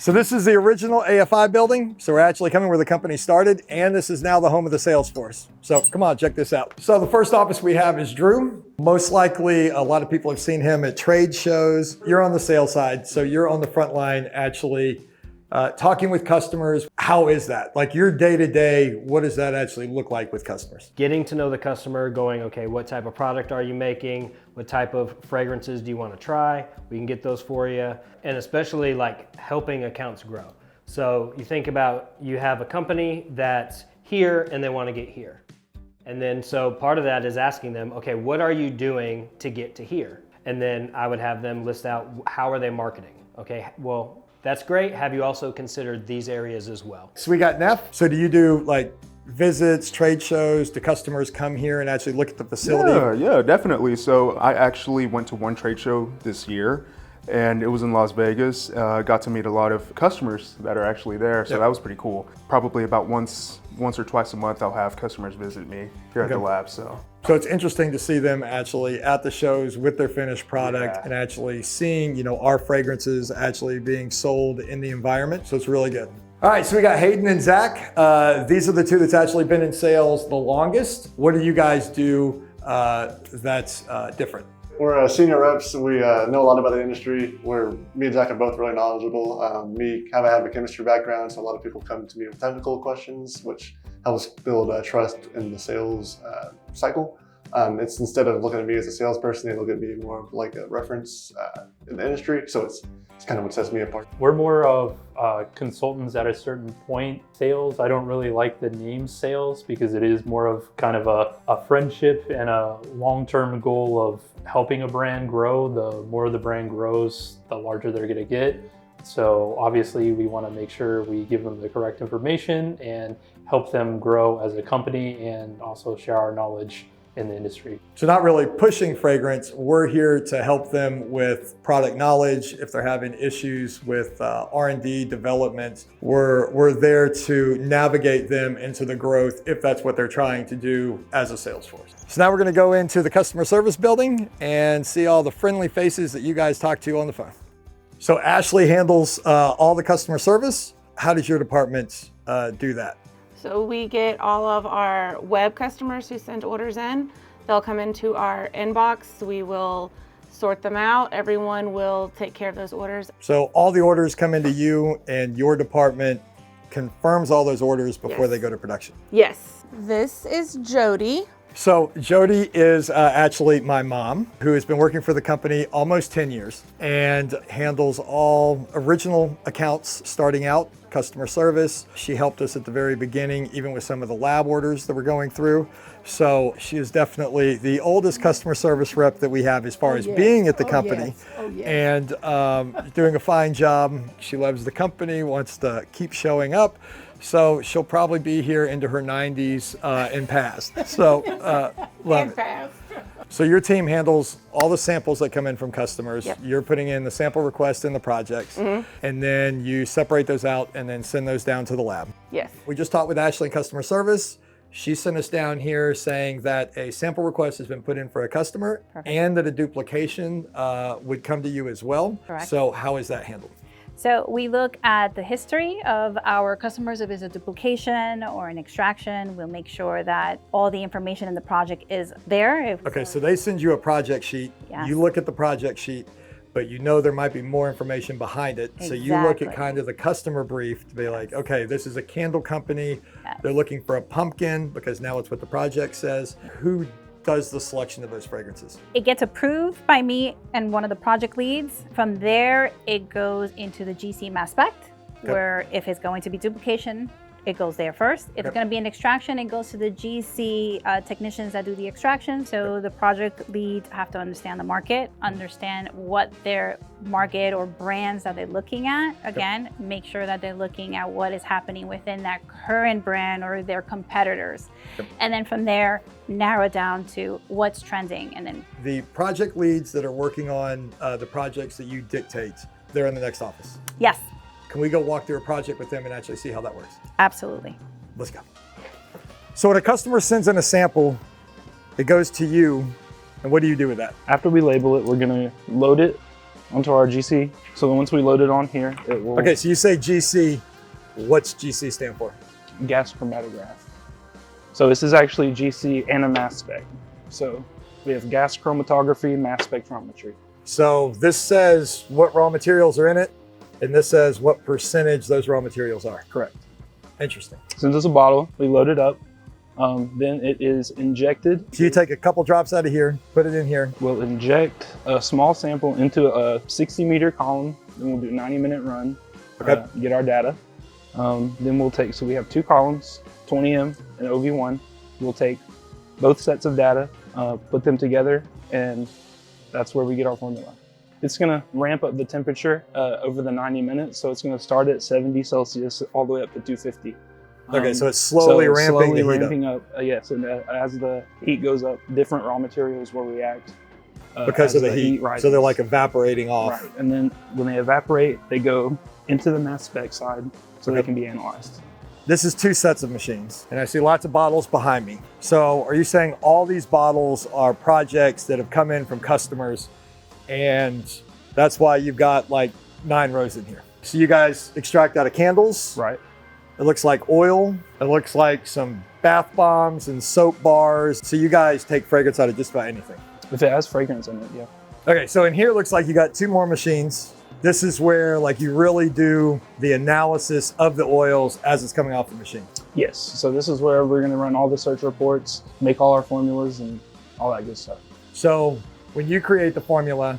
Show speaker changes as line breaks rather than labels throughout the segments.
So this is the original AFI building. So we're actually coming where the company started, and this is now the home of the sales force. So come on, check this out. So the first office we have is Drew. Most likely, a lot of people have seen him at trade shows. You're on the sales side, so you're on the front line actually talking with customers. How is that? Like your day-to-day, what does that actually look like with customers?
Getting to know the customer, going, okay, what type of product are you making? What type of fragrances do you want to try? We can get those for you. And especially like helping accounts grow. So you think about, you have a company that's here and they want to get here. And then so part of that is asking them, okay, what are you doing to get to here? And then I would have them list out, how are they marketing? Okay, well, that's great. Have you also considered these areas as well?
So we got Neff. So do you do like visits, trade shows? Do customers come here and actually look at the facility?
Yeah, definitely. So I actually went to one trade show this year, and it was in Las Vegas. Got to meet a lot of customers that are actually there, so that was pretty cool. Probably about once or twice a month, I'll have customers visit me here at the lab. So
it's interesting to see them actually at the shows with their finished product and actually seeing, you know, our fragrances actually being sold in the environment. So it's really good. All right, so we got Hayden and Zach. These are the two that's actually been in sales the longest. What do you guys do that's different?
We're senior reps, so we know a lot about the industry. Me and Zach are both really knowledgeable. I have a chemistry background, so a lot of people come to me with technical questions, which helps build trust in the sales cycle. It's instead of looking at me as a salesperson, they look at me more of like a reference in the industry. So it's kind of what sets me apart.
We're more of consultants at a certain point. Sales, I don't really like the name sales because it is more of kind of a friendship and a long-term goal of helping a brand grow. The more the brand grows, the larger they're going to get. So obviously we want to make sure we give them the correct information and help them grow as a company and also share our knowledge in the industry.
So not really pushing fragrance. We're here to help them with product knowledge. If they're having issues with R&D development, we're there to navigate them into the growth if that's what they're trying to do as a sales force. So now we're going to go into the customer service building and see all the friendly faces that you guys talk to on the phone. So Ashley handles all the customer service. How does your department do that?
So we get all of our web customers who send orders in. They'll come into our inbox. We will sort them out. Everyone will take care of those orders.
So all the orders come into you and your department confirms all those orders before they go to production?
Yes. This is Jody.
So Jody is actually my mom, who has been working for the company almost 10 years and handles all original accounts starting out, customer service. She helped us at the very beginning, even with some of the lab orders that we're going through. So she is definitely the oldest customer service rep that we have as far as being at the company and doing a fine job. She loves the company, wants to keep showing up. So she'll probably be here into her 90s and past. So love it. So your team handles all the samples that come in from customers.
Yep.
You're putting in the sample requests in the projects, and then you separate those out and then send those down to the lab.
Yes.
We just talked with Ashley in customer service. She sent us down here saying that a sample request has been put in for a customer and that a duplication would come to you as well.
Correct.
So how is that handled?
So we look at the history of our customers. If it's a duplication or an extraction, we'll make sure that all the information in the project is there.
Okay, so they send you a project sheet.
Yes.
You look at the project sheet, but you know there might be more information behind it. So you look at kind of the customer brief to be like, okay, this is a candle company.
Yes.
They're looking for a pumpkin because now it's what the project says. Who does the selection of those fragrances?
It gets approved by me and one of the project leads. From there, it goes into the GC mass spec, where if it's going to be duplication, it goes there first. If it's going to be an extraction, it goes to the GC technicians that do the extraction. So the project leads have to understand the market, understand what their market or brands that they're looking at. Again, make sure that they're looking at what is happening within that current brand or their competitors. And then from there, narrow down to what's trending. And then
the project leads that are working on the projects that you dictate, they're in the next office.
yes,
Can we go walk through a project with them and actually see how that works?
absolutely.
Let's go. So when a customer sends in a sample, it goes to you, and what do you do with that?
After we label it, we're gonna load it
onto our GC. So once we load it on here, it will
Okay, so you say GC. What's GC stand for?
gas chromatograph. So this is actually GC and a mass spec. So we have gas chromatography, mass spectrometry.
So this says what raw materials are in it, and this says what percentage those raw materials are.
Correct.
Interesting.
Sends us a bottle, we load it up, then it is injected.
So you take a couple drops out of here, put it in here.
We'll inject a small sample into a 60-meter column, then we'll do a 90-minute run,
Okay.
get our data. Then we'll take, so we have 2 columns, 20M and OV1. We'll take both sets of data, put them together, and that's where we get our formula. It's gonna ramp up the temperature over the 90 minutes, so it's gonna start at 70 Celsius all the way up to 250.
Okay, so it's slowly ramping the heat
up. Yes, and as the heat goes up, different raw materials will react.
because
as
of the heat. So they're like evaporating off.
Right, and then when they evaporate, they go into the mass spec side so they can be analyzed.
This is 2 sets of machines, and I see lots of bottles behind me. So are you saying all these bottles are projects that have come in from customers, and that's why you've got like 9 rows in here? So you guys extract out of candles.
Right.
It looks like oil. It looks like some bath bombs and soap bars. So you guys take fragrance out of just about anything.
If it has fragrance in it, yeah.
Okay, so in here it looks like you got 2 more machines. This is where like you really do the analysis of the oils as it's coming off the machine.
Yes, so this is where we're gonna run all the search reports, make all our formulas and all that good stuff.
So when you create the formula,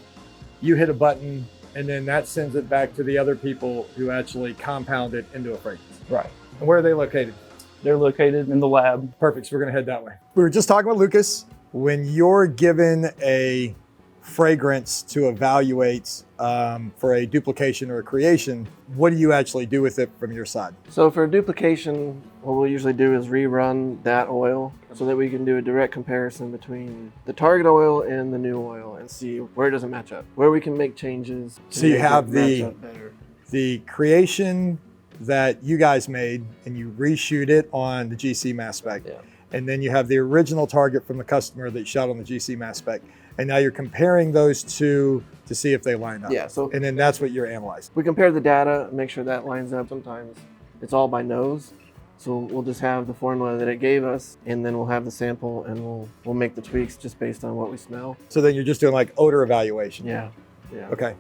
you hit a button and then that sends it back to the other people who actually compound it into a fragrance.
Right.
And where are they located?
They're located in the lab.
Perfect, so we're gonna head that way. We were just talking with Lucas. When you're given a fragrance to evaluate for a duplication or a creation, what do you actually do with it from your side?
So for duplication, what we'll usually do is rerun that oil so that we can do a direct comparison between the target oil and the new oil and see where does it match up, where we can make changes. to
So you
make
have
it match up better.
the creation that you guys made and you reshoot it on the GC mass spec.
Yeah.
And then you have the original target from the customer that you shot on the GC mass spec. And now you're comparing those two to see if they line up.
Yeah, so
And then that's what you're analyzing.
we compare the data, make sure that lines up. Sometimes it's all by nose. So we'll just have the formula that it gave us, and then we'll have the sample, and we'll make the tweaks just based on what we smell.
So then you're just doing like odor evaluation.
Yeah, yeah.
Okay.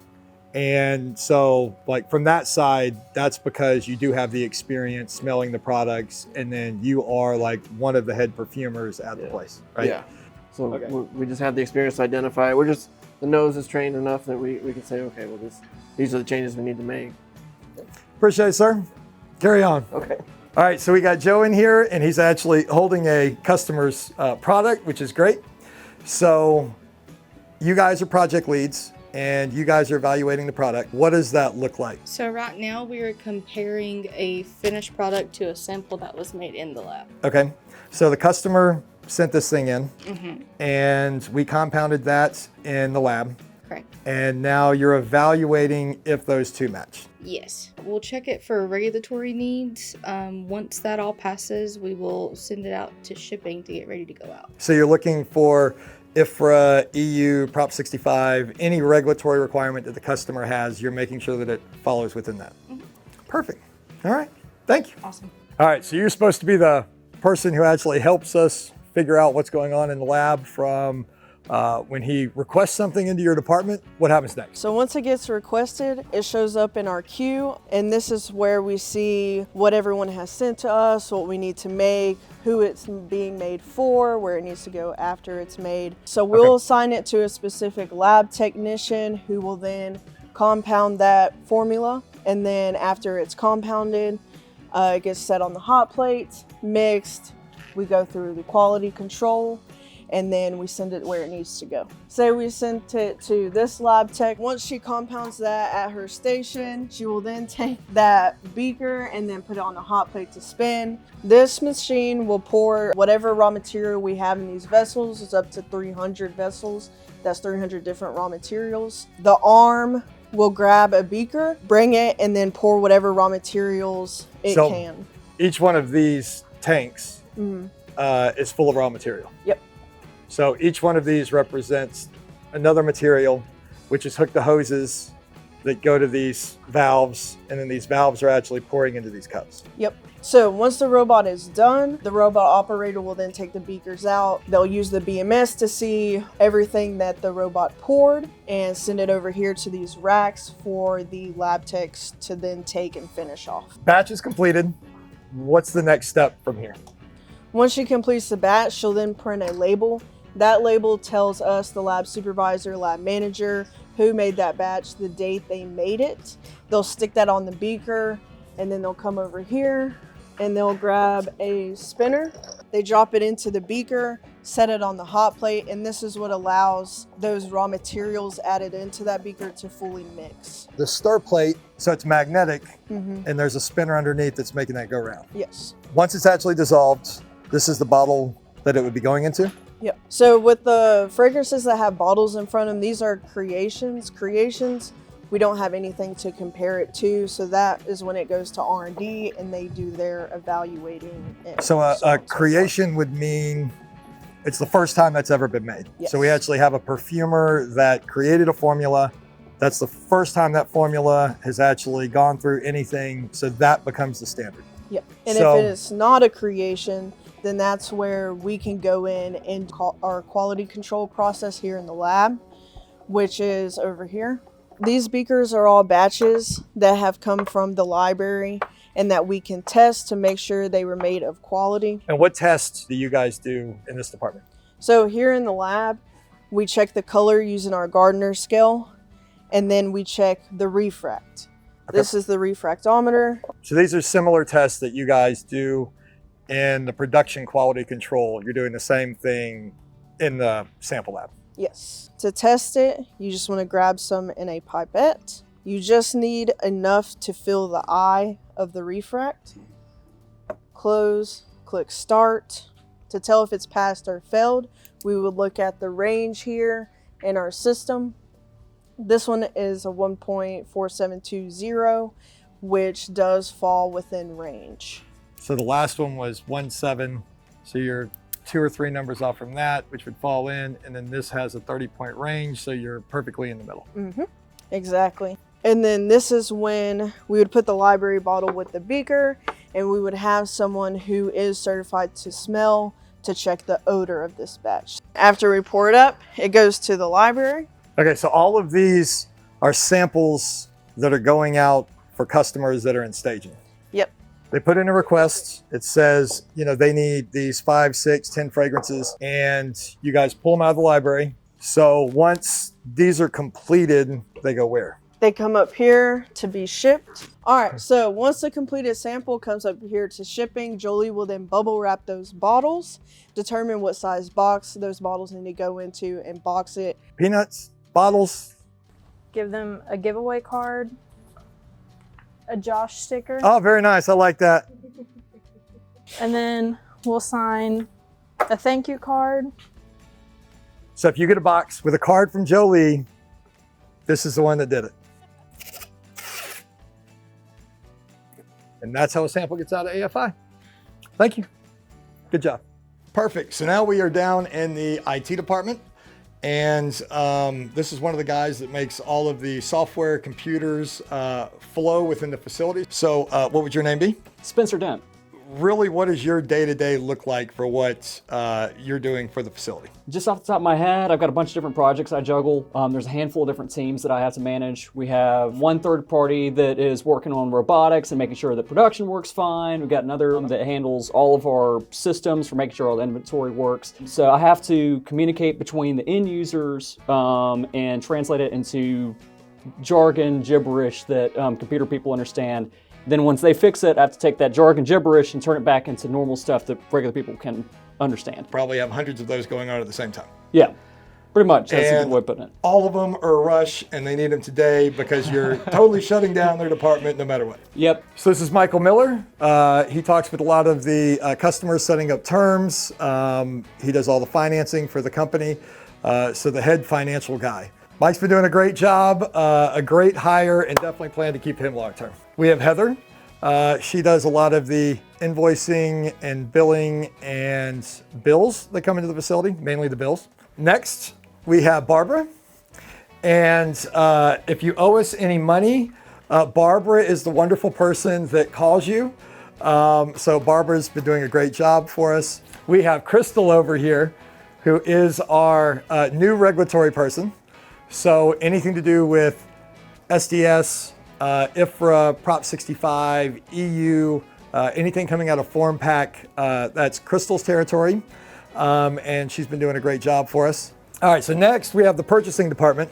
And so like from that side, that's because you do have the experience smelling the products, and then you are like one of the head perfumers at the place, right?
Yeah. So
Okay.
we just have the experience to identify it. The nose is trained enough that we can say, okay, well, these are the changes we need to make.
Appreciate it, sir. Carry on.
Okay.
All right, so we got Joe in here, and he's actually holding a customer's product, which is great. So you guys are project leads, and you guys are evaluating the product. What does that look like?
So right now we are comparing a finished product to a sample that was made in the lab.
Okay, so the customer sent this thing in, and we compounded that in the lab.
Correct.
And now you're evaluating if those two match.
Yes. We'll check it for regulatory needs. Once that all passes, we will send it out to shipping to get ready to go out.
So you're looking for IFRA, EU, Prop 65, any regulatory requirement that the customer has, you're making sure that it follows within that. Perfect. All right. Thank you.
Awesome.
All right. So you're supposed to be the person who actually helps us figure out what's going on in the lab from when he requests something into your department. What happens next?
So once it gets requested, it shows up in our queue, and this is where we see what everyone has sent to us, what we need to make, who it's being made for, where it needs to go after it's made. So we'll assign it to a specific lab technician who will then compound that formula, and then after it's compounded, it gets set on the hot plate, mixed, we go through the quality control, and then we send it where it needs to go. Say we sent it to this lab tech. Once she compounds that at her station, she will then take that beaker and then put it on a hot plate to spin. This machine will pour whatever raw material we have in these vessels. It's up to 300 vessels. That's 300 different raw materials. The arm will grab a beaker, bring it, and then pour whatever raw materials it can.
Each one of these tanks is full of raw material.
Yep.
So each one of these represents another material which is hooked to hoses that go to these valves, and then these valves are actually pouring into these cups.
Yep. So once the robot is done, the robot operator will then take the beakers out. They'll use the BMS to see everything that the robot poured and send it over here to these racks for the lab techs to then take and finish off.
Batch is completed. What's the next step from here?
Once she completes the batch, she'll then print a label. That label tells us, the lab supervisor, lab manager, who made that batch, the date they made it. They'll stick that on the beaker, and then they'll come over here and they'll grab a spinner. They drop it into the beaker, set it on the hot plate, and this is what allows those raw materials added into that beaker to fully mix.
The stir plate, so it's magnetic, and there's a spinner underneath that's making that go round.
Yes.
Once it's actually dissolved, this is the bottle that it would be going into?
Yep. So with the fragrances that have bottles in front of them, these are creations. We don't have anything to compare it to, so that is when it goes to R&D and they do their evaluating.
So a creation would mean it's the first time that's ever been made.
Yes.
So we actually have a perfumer that created a formula. That's the first time that formula has actually gone through anything, so that becomes the standard.
Yep. And
So-
if it is not a creation, then that's where we can go in and call our quality control process here in the lab, which is over here. These beakers are all batches that have come from the library and that we can test to make sure they were made of quality.
And what tests do you guys do in this department?
So here in the lab, we check the color using our Gardner scale, and then we check the refract.
Okay.
This is the refractometer.
So these are similar tests that you guys do in the production quality control. You're doing the same thing in the sample lab.
Yes. To test it, you just want to grab some in a pipette. You just need enough to fill the eye of the refract. Close, click start. To tell if it's passed or failed, we would look at the range here in our system. This one is a 1.4720, which does fall within range.
So the last one was 1.7. So you're 2 or 3 numbers off from that, which would fall in. And then this has a 30-point range. So you're perfectly in the middle.
Exactly. And then this is when we would put the library bottle with the beaker, and we would have someone who is certified to smell to check the odor of this batch. After we pour it up, it goes to the library.
Okay, so all of these are samples that are going out for customers that are in staging.
Yep.
They put in a request. It says, you know, they need these 5, 6, 10 fragrances, and you guys pull them out of the library. So once these are completed, they go where?
They come up here to be shipped. All right, so once the completed sample comes up here to shipping, Jolie will then bubble wrap those bottles, determine what size box those bottles need to go into, and box it.
Peanuts, bottles.
Give them a giveaway card, a Josh sticker,
Oh, very nice. I like that.
and then we'll sign a thank you card.
So if you get a box with a card from Jolie, this is the one that did it. And that's how a sample gets out of AFI. Thank you. Good job. Perfect. So now we are down in the IT department. And this is one of the guys that makes all of the software, computers flow within the facility. So what would your name be?
Spencer Dent.
Really, what does your day-to-day look like for what you're doing for the facility?
Just off the top of my head, I've got a bunch of different projects I juggle. There's a handful of different teams that I have to manage. We have one third party that is working on robotics and making sure that production works fine. We've got another that handles all of our systems for making sure all the inventory works. So I have to communicate between the end users and translate it into jargon, gibberish that computer people understand. Then once they fix it, I have to take that jargon gibberish and turn it back into normal stuff that regular people can understand.
Probably have hundreds of those going on at the same time.
Yeah, pretty much. That's a
And
good way of putting it.
all of them are a rush and they need them today because you're totally shutting down their department no matter what.
Yep.
So this is Michael Miller. He talks with a lot of the customers setting up terms. He does all the financing for the company. So the head financial guy. Mike's been doing a great job, a great hire, and definitely plan to keep him long term. We have Heather. She does a lot of the invoicing and billing and bills that come into the facility, mainly the bills. Next, we have Barbara. And if you owe us any money, Barbara is the wonderful person that calls you. So Barbara's been doing a great job for us. We have Crystal over here, who is our new regulatory person. So anything to do with SDS, IFRA, Prop 65, EU, anything coming out of Form Pack, that's Crystal's territory. And she's been doing a great job for us. All right, so next we have the purchasing department.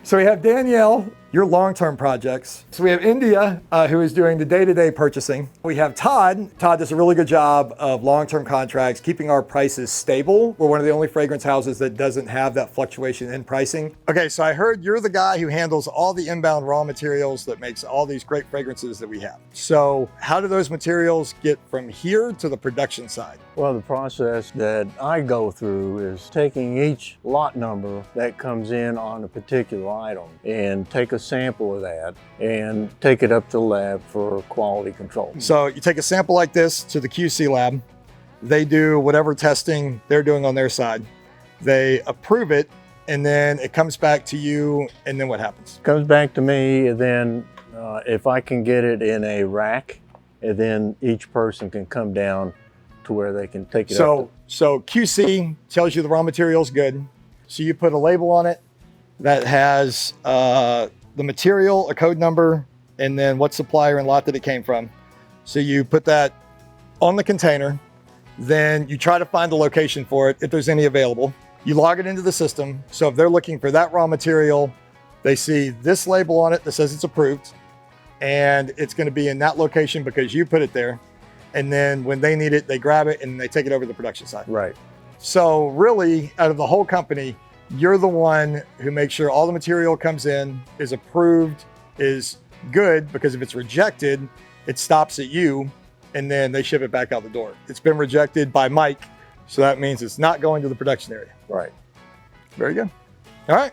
So we have Danielle, your long-term projects. So we have India, who is doing the day-to-day purchasing. We have Todd. Todd does a really good job of long-term contracts, keeping our prices stable. We're one of the only fragrance houses that doesn't have that fluctuation in pricing. Okay, so I heard you're the guy who handles all the inbound raw materials that makes all these great fragrances that we have. So how do those materials get from here to the production side?
Well, the process that I go through is taking each lot number that comes in on a particular item and take a sample of that and take it up to the lab for quality control.
So you take a sample like this to the QC lab. They do whatever testing they're doing on their side. They approve it, and then it comes back to you, and then what happens?
Comes back to me, and then if I can get it in a rack, and then each person can come down to where they can take it up.
So QC tells you the raw material is good. So you put a label on it that has the material, a code number, and then what supplier and lot that it came from. So you put that on the container, then you try to find the location for it if there's any available. You log it into the system. So if they're looking for that raw material, they see this label on it that says it's approved, and it's going to be in that location because you put it there. And then when they need it, they grab it and they take it over to the production side.
Right.
So really, out of the whole company, you're the one who makes sure all the material comes in, is approved, is good, because if it's rejected, it stops at you, and then they ship it back out the door. It's been rejected by Mike, so that means it's not going to the production area.
Right.
Very good. All right.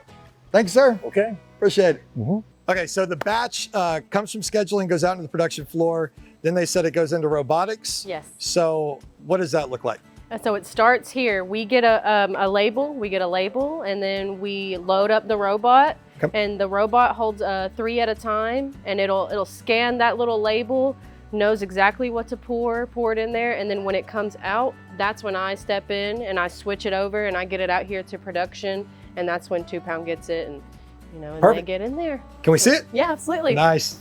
Thank you, sir.
Okay.
Appreciate it.
Mm-hmm.
Okay, so the batch comes from scheduling, goes out into the production floor. Then they said it goes into robotics.
Yes.
So what does that look like?
So it starts here. We get a label, and then we load up the robot, and the robot holds 3 at a time, and it'll scan that little label, knows exactly what to pour it in there, and then when it comes out, that's when I step in and I switch it over and I get it out here to production, and that's when 2 Pound gets it, and they get in there.
Can we see it?
Yeah, absolutely.
Nice.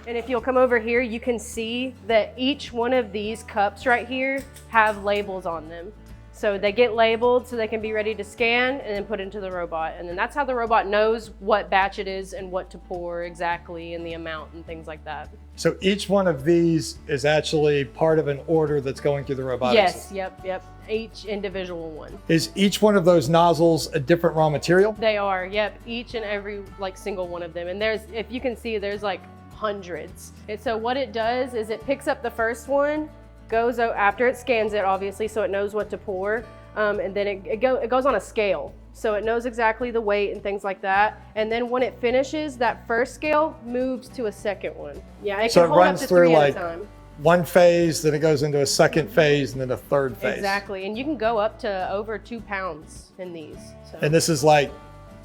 And if you'll come over here, you can see that each one of these cups right here have labels on them. So they get labeled so they can be ready to scan and then put into the robot. And then that's how the robot knows what batch it is and what to pour exactly and the amount and things like that.
So each one of these is actually part of an order that's going through the robotics?
Yes, yep. Each individual one.
Is each one of those nozzles a different raw material?
They are, yep. Each and every single one of them. And there's, if you can see, there's hundreds. And so what it does is it picks up the first one, goes out after it scans it, obviously, so it knows what to pour, and then it goes on a scale. So it knows exactly the weight and things like that. And then when it finishes, that first scale moves to a second one. Yeah, it
so
can
it
hold
runs
up to
through
3 at a time.
One phase, then it goes into a second phase, and then a third phase.
Exactly, and you can go up to over 2 pounds in these. So.
And this is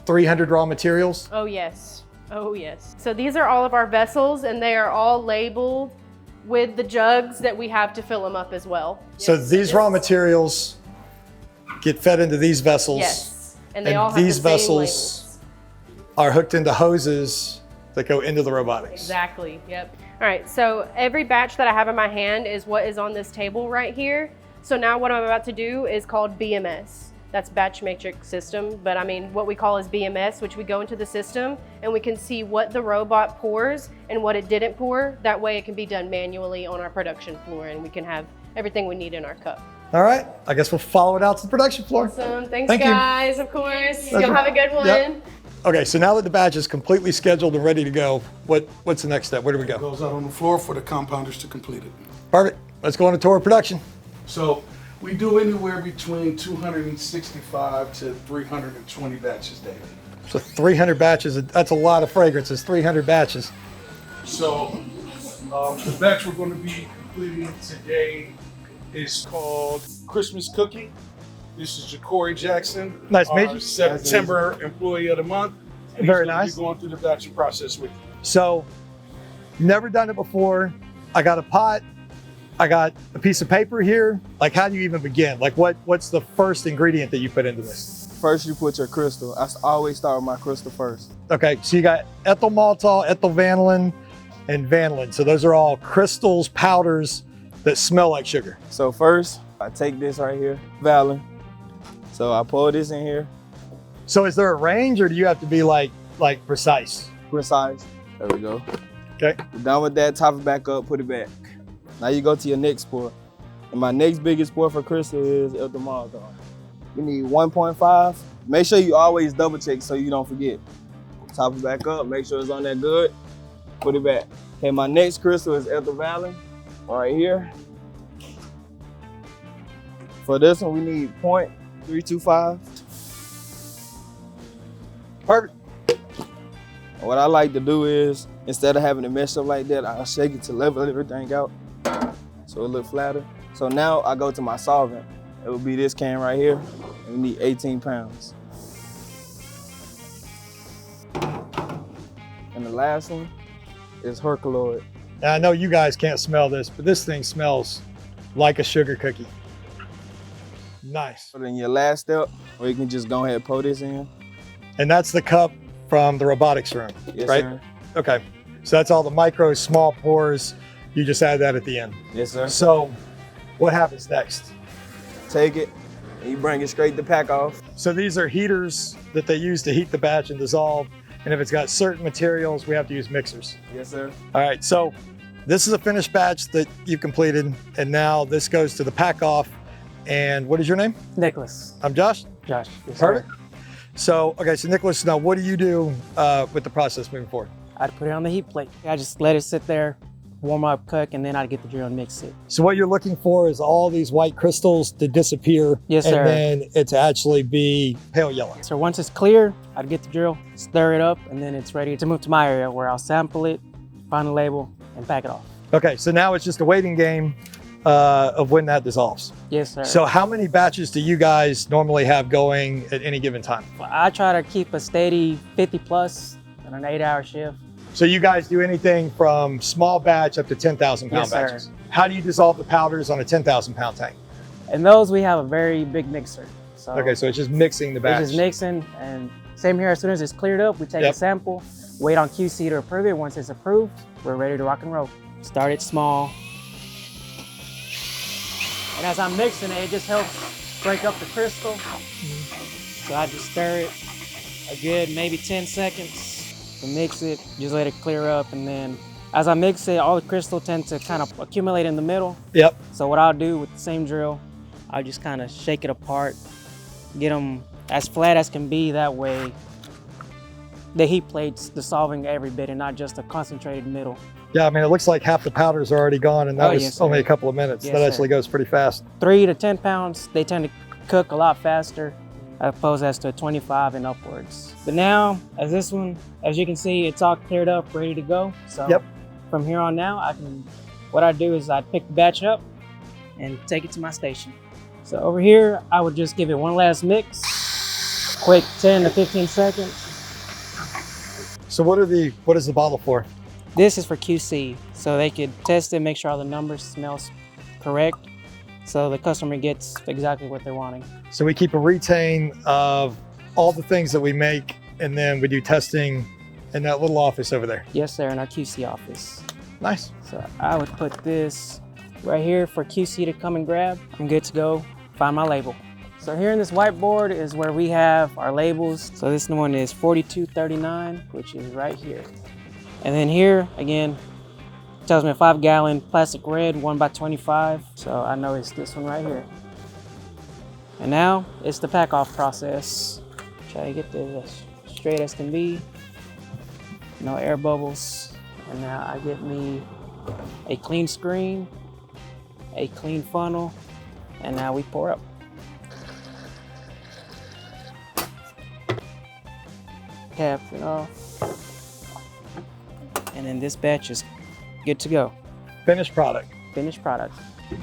300 raw materials?
Oh yes. Oh yes. So these are all of our vessels, and they are all labeled with the jugs that we have to fill them up as well.
So these raw materials get fed into these vessels.
Yes. And they all have
these
the same
vessels
labels.
Are hooked into hoses that go into the robotics.
Exactly. Yep. All right. So every batch that I have in my hand is what is on this table right here. So now what I'm about to do is called BMS. That's batch matrix system, but what we call is BMS, which we go into the system and we can see what the robot pours and what it didn't pour. That way it can be done manually on our production floor and we can have everything we need in our cup.
All right, I guess we'll follow it out to the production floor.
Awesome, thanks
Thank
guys, of course. You'll have a good one.
Yep. Okay, so now that the batch is completely scheduled and ready to go, what's the next step? Where do we go?
It goes out on the floor for the compounders to complete it.
Perfect, let's go on a tour of production.
So we do anywhere between 265 to 320 batches daily.
So 300 batches, that's a lot of fragrances, 300 batches.
So the batch we're going to be completing today is called Christmas Cookie. This is Ja'Cory Jackson.
Nice to meet you.
September Employee of the Month. And
Very
he's gonna
nice.
be going through the batching process with you.
So, never done it before. I got a pot. I got a piece of paper here. Like, how do you even begin? Like, what's the first ingredient that you put into this?
First, you put your crystal. I always start with my crystal first.
Okay, so you got ethyl maltol, ethyl vanillin, and vanillin. So those are all crystals, powders that smell like sugar.
So first, I take this right here, vanillin. So I pour this in here.
So is there a range, or do you have to be like precise?
Precise. There we go.
Okay.
We're done with that, top it back up, put it back. Now you go to your next pour. And my next biggest pour for crystal is ethyl maltol. You need 1.5. Make sure you always double check so you don't forget. Top it back up, make sure it's on there good. Put it back. Okay, my next crystal is ethyl vanillin, right here. For this one, we need 0.325.
Perfect.
What I like to do is, instead of having to mesh up like that, I shake it to level everything out so it looks flatter. So now I go to my solvent. It will be this can right here, and we need 18 pounds. And the last one is Herculoid.
Now, I know you guys can't smell this, but this thing smells like a sugar cookie. Nice.
So then your last step, or you can just go ahead and pour this in.
And that's the cup from the robotics room,
Yes,
right?
sir.
Okay. So that's all the micro, small pours. You just add that at the end.
Yes, sir.
So what happens next?
Take it, and you bring it straight to pack off.
So these are heaters that they use to heat the batch and dissolve. And if it's got certain materials, we have to use mixers.
Yes, sir.
All right, so this is a finished batch that you've completed. And now this goes to the pack off. And what is your name?
Nicholas.
I'm Josh.
Josh. Yes, sir.
Perfect. So, okay, so Nicholas, now what do you do with the process moving forward?
I'd put it on the heat plate. I just let it sit there, warm up, cook, and then I'd get the drill and mix it.
So what you're looking for is all these white crystals to disappear.
Yes, sir.
And then it to actually be pale yellow.
So once it's clear, I'd get the drill, stir it up, and then it's ready to move to my area where I'll sample it, find the label, and pack it off.
Okay, so now it's just a waiting game of when that dissolves.
Yes, sir.
So how many batches do you guys normally have going at any given time?
I try to keep a steady 50 plus on an 8-hour shift.
So you guys do anything from small batch up to 10,000 pound
Yes, sir.
batches. How do you dissolve the powders on a 10,000 pound tank?
And those we have a very big mixer. So
Okay, so it's just mixing the batch.
it's just mixing, and same here, as soon as it's cleared up, we take
Yep.
a sample, wait on QC to approve it. Once it's approved, we're ready to rock and roll. Start it small. And as I'm mixing it, it just helps break up the crystal. So I just stir it a good maybe 10 seconds to mix it, just let it clear up, and then as I mix it, all the crystal tend to kind of accumulate in the middle.
Yep.
So what I'll do with the same drill, I'll just kind of shake it apart, get them as flat as can be, that way the heat plate's dissolving every bit and not just a concentrated middle.
Yeah, I mean, it looks like half the powder's already gone, and that was
yes, sir.
only a couple of minutes.
Yes,
that
sir.
actually goes pretty fast.
3 to 10 pounds, they tend to cook a lot faster as opposed as to 25 and upwards. But now, as this one, as you can see, it's all cleared up, ready to go. So
Yep.
from here on now, what I do is I pick the batch up and take it to my station. So over here, I would just give it one last mix, quick 10 to 15 seconds.
So what is the bottle for?
This is for QC, so they could test it, make sure all the numbers smells correct, so the customer gets exactly what they're wanting.
So we keep a retain of all the things that we make, and then we do testing in that little office over there.
Yes, sir, in our QC office.
Nice.
So I would put this right here for QC to come and grab. I'm good to go, find my label. So here in this whiteboard is where we have our labels. So this one is 4239, which is right here. And then here, again, tells me a 5-gallon plastic red, 1x25. So I know it's this one right here. And now it's the pack off process. Try to get this as straight as can be. No air bubbles. And now I get me a clean screen, a clean funnel, and now we pour up. Cap it off. And then this batch is good to go.
Finished product.
Finished product.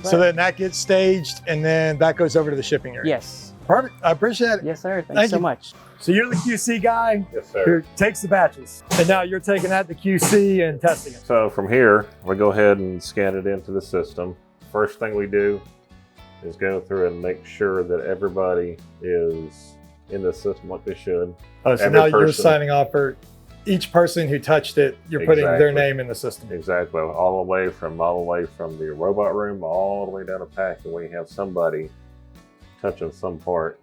So then that gets staged, and then that goes over to the shipping area.
Yes.
Perfect. I appreciate it.
Yes, sir. Thanks so much.
So you're the QC guy
Yes, sir.
who takes the batches, and now you're taking that to QC and testing it.
So from here, we go ahead and scan it into the system. First thing we do is go through and make sure that everybody is in the system like they should.
Oh, so now you're signing off for each person who touched it. You're putting their name in the system.
Exactly. All the way from the robot room all the way down to pack, and we have somebody touching some part.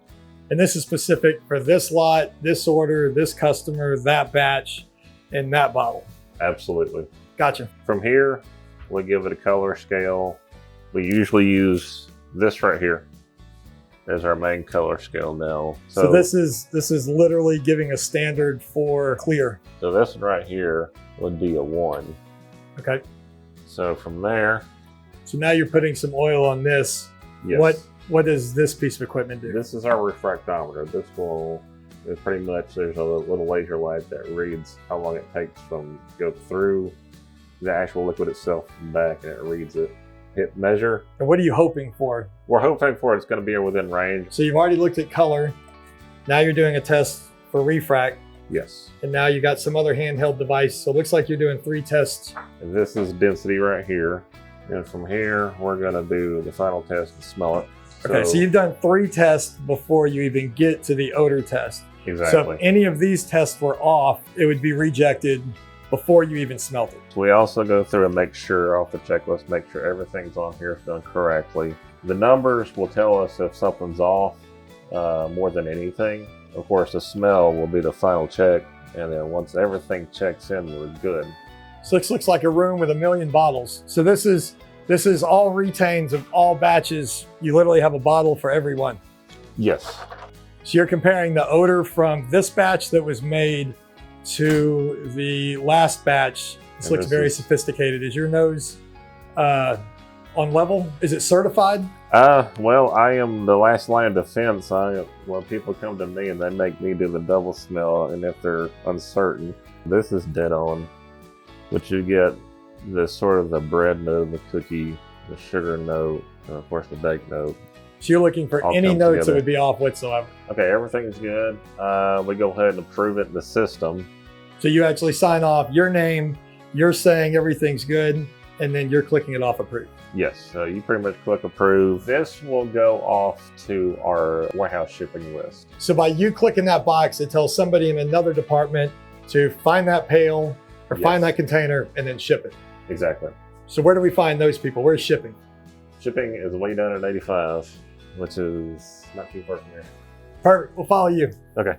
And this is specific for this lot, this order, this customer, that batch, and that bottle.
Absolutely.
Gotcha.
From here, we give it a color scale. We usually use this right here as our main color scale now.
So this is literally giving a standard for clear.
So this one right here would be a 1.
Okay.
So from there.
So now you're putting some oil on this.
Yes.
What does this piece of equipment do?
This is our refractometer. This will, pretty much, there's a little laser light that reads how long it takes from go through the actual liquid itself and back, and it reads it. Hit measure.
And what are you hoping for?
We're hoping for it's going to be within range.
So you've already looked at color. Now you're doing a test for refract.
Yes.
And now you got some other handheld device. So it looks like you're doing 3 tests.
And this is density right here. And from here, we're going to do the final test and smell it.
Okay, so you've done 3 tests before you even get to the odor test.
Exactly.
So if any of these tests were off, it would be rejected before you even smelt it.
We also go through and make sure off the checklist, make sure everything's on here is done correctly. The numbers will tell us if something's off more than anything. Of course, the smell will be the final check, and then once everything checks in, we're good.
So this looks like a room with 1 million bottles. So this is all retains of all batches. You literally have a bottle for every one.
Yes.
So you're comparing the odor from this batch that was made to the last batch. This looks very sophisticated. Is your nose on level? Is it certified?
Well, I am the last line of defense. When people come to me and they make me do the double smell, and if they're uncertain, this is dead on. But you get the sort of the bread note, the cookie, the sugar note, and of course the bake note.
So you're looking for any notes that would be off whatsoever.
Okay, everything's good. We go ahead and approve it in the system.
So you actually sign off your name, you're saying everything's good, and then you're clicking it off approve.
Yes, so you pretty much click approve. This will go off to our warehouse shipping list.
So by you clicking that box, it tells somebody in another department to find that pail or find that container and then ship it.
Exactly.
So where do we find those people? Where's shipping?
Shipping is way down at 85, which is not too far from here.
Perfect. We'll follow you.
Okay.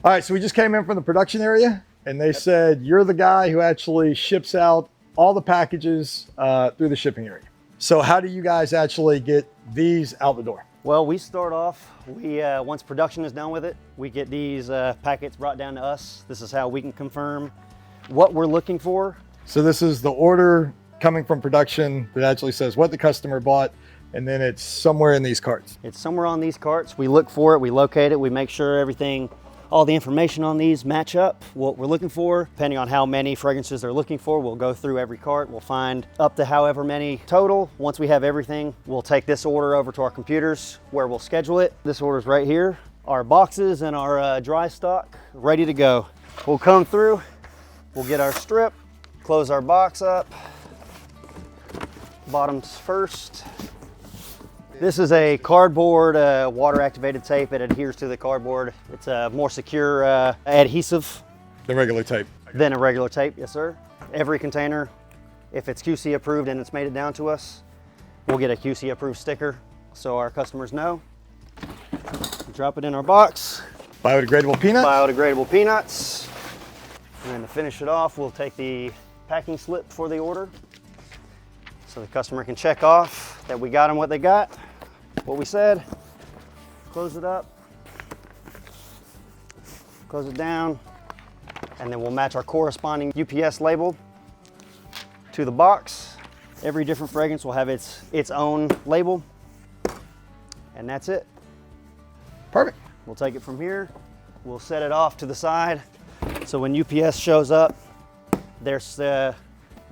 All right, so we just came in from the production area, and they said you're the guy who actually ships out all the packages through the shipping area. So how do you guys actually get these out the door?
Well, we start off, once production is done with it, we get these packets brought down to us. This is how we can confirm what we're looking for.
So this is the order coming from production that actually says what the customer bought, and then it's somewhere in these carts.
It's somewhere on these carts. We look for it, we locate it, we make sure everything, all the information on these match up, what we're looking for. Depending on how many fragrances they're looking for, we'll go through every cart, we'll find up to however many total. Once we have everything, we'll take this order over to our computers where we'll schedule it. This order's right here. Our boxes and our dry stock ready to go. We'll come through, we'll get our strip, close our box up, bottoms first. This is a cardboard water activated tape. It adheres to the cardboard. It's a more secure adhesive.
Than regular tape.
Than a regular tape, yes sir. Every container, if it's QC approved and it's made it down to us, we'll get a QC approved sticker so our customers know. Drop it in our box.
Biodegradable peanuts?
Biodegradable peanuts. And then to finish it off, we'll take the packing slip for the order so the customer can check off that we got them what they got, what we said. Close it up, close it down, and then we'll match our corresponding UPS label to the box. Every different fragrance will have its own label, and that's it.
Perfect.
We'll take it from here, we'll set it off to the side, so when UPS shows up, their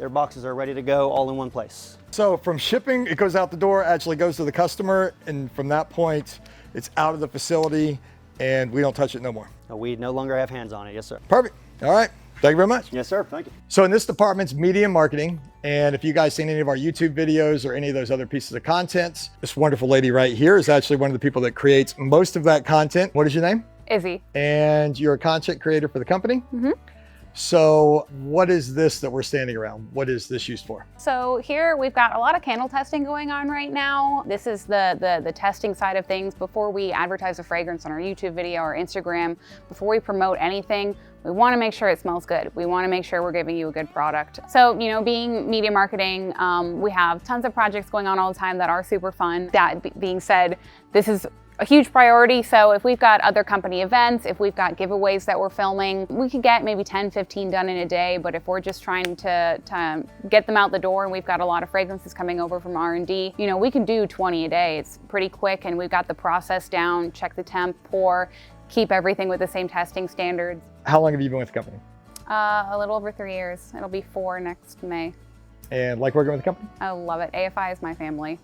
boxes are ready to go all in one place.
So from shipping, it goes out the door, actually goes to the customer, and from that point, It's out of the facility and we don't touch it no more.
We no longer have hands on it. Yes, sir.
Perfect. All right. Thank you very much.
Yes, sir. Thank you.
So in this department's media and marketing, and if you guys seen any of our YouTube videos or any of those other pieces of content, this wonderful lady right here is actually one of the people that creates most of that content. What is your name?
Izzy.
And you're a content creator for the company?
Mm-hmm.
So what is this that we're standing around? What is this used for?
So here we've got a lot of candle testing going on right now. This is the testing side of things. Before we advertise a fragrance on our YouTube video or Instagram, before we promote anything, we want to make sure it smells good. We want to make sure we're giving you a good product. So, you know, being media marketing, we have tons of projects going on all the time that are super fun. That being said, this is a huge priority. So if we've got other company events, if we've got giveaways that we're filming, we could get maybe 10, 15 done in a day. But if we're just trying to get them out the door and we've got a lot of fragrances coming over from R&D, you know, we can do 20 a day. It's pretty quick and we've got the process down, check the temp, pour, keep everything with the same testing standards.
How long have you been with the company?
A little over 3 years. It'll be 4 next May.
And like working with the company?
I love it. AFI is my family.